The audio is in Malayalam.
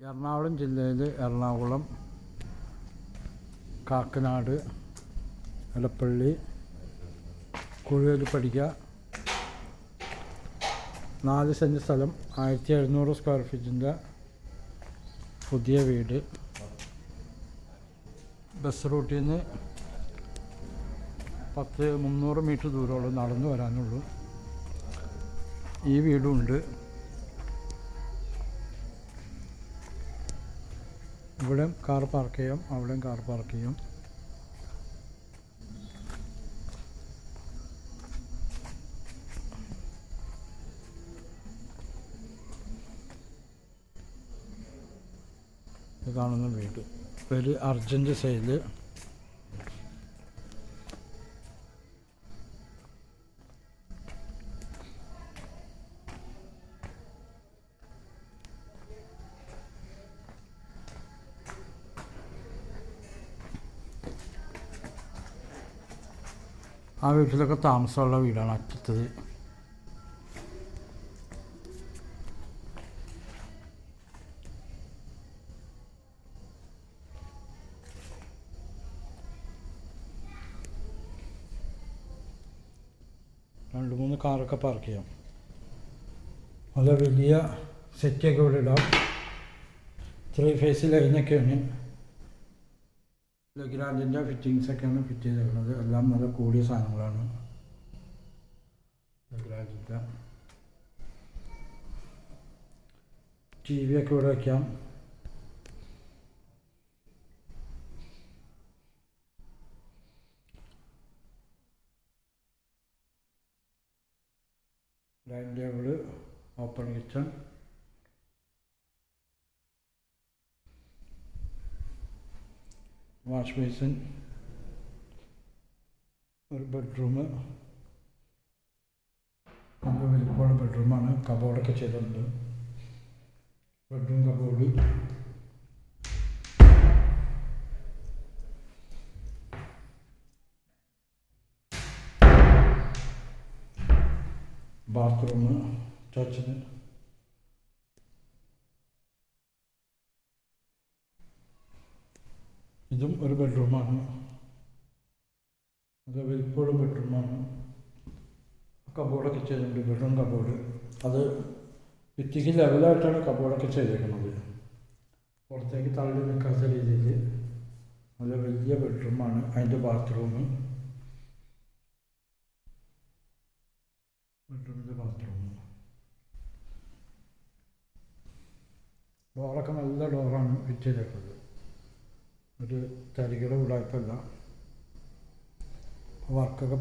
എറണാകുളം ജില്ലയിൽ എറണാകുളം, കാക്കനാട്, എടപ്പള്ളി, കുഴിവേലിപ്പടിക്ക 4 സെൻറ്റ് സ്ഥലം, 1700 സ്ക്വയർ ഫീറ്റിൻ്റെ പുതിയ വീട്. ബസ് റൂട്ടിൽ നിന്ന് 300 മീറ്റർ ദൂരമുള്ളൂ, നടന്നു വരാനുള്ളൂ. ഈ വീടുണ്ട്. ഇവിടെയും കാർ പാർക്ക് ചെയ്യാം, അവിടെയും കാർ പാർക്ക് ചെയ്യും. ഇത് കാണുന്ന വീട് പേര് അർജൻറ്റ് സെയിൽ. ആ വീട്ടിലൊക്കെ താമസമുള്ള വീടാണ് അറ്റത്തത്. രണ്ട് മൂന്ന് കാറൊക്കെ പാർക്ക് ചെയ്യാം. നല്ല വലിയ സെറ്റൊക്കെ ഇവിടെ ഇടാം. 3 ഫേസ് ലൈനൊക്കെയാണ്. ഗ്രാൻഡിൻ്റെ ഫിറ്റിങ്സൊക്കെയാണ് ഫിറ്റ് ചെയ്തേക്കുന്നത്. എല്ലാം നല്ല കൂടിയ സാധനങ്ങളാണ്. ഗ്രാൻഡിൻ്റെ TV ഒക്കെ ഇവിടെ വയ്ക്കാം. Dining table, open kitchen, wash basin, ഒരു ബെഡ്റൂം. നല്ല വലിപ്പമുള്ള ബെഡ്റൂമാണ്. കബോർഡൊക്കെ ചെയ്തിട്ടുണ്ട്. ബെഡ്റൂം കബോർഡ്, ബാത്റൂം, ടച്ചിന്. ഇതും ഒരു ബെഡ്റൂമാണ്. അത് വലിപ്പമുള്ള ബെഡ്റൂമാണ്. കബോർഡൊക്കെ ചെയ്തിട്ടുണ്ട്. ബെഡ്റൂം കബോർഡ് അത് ഭിത്തിക്ക് ലെവലായിട്ടാണ് കബോർഡൊക്കെ ചെയ്തേക്കുന്നത്. പുറത്തേക്ക് തള്ളി നിൽക്കാത്ത രീതിയിൽ നല്ല വലിയ ബെഡ്റൂമാണ്. അതിൻ്റെ ബാത്റൂമിൻ്റെ ബാത്റൂം. ഡോറൊക്കെ നല്ല ഡോറാണ് ഫിറ്റ് ചെയ്തേക്കുന്നത്. ഒരു തരികിട ഉടായ്പല്ല. വർക്കൊക്കെ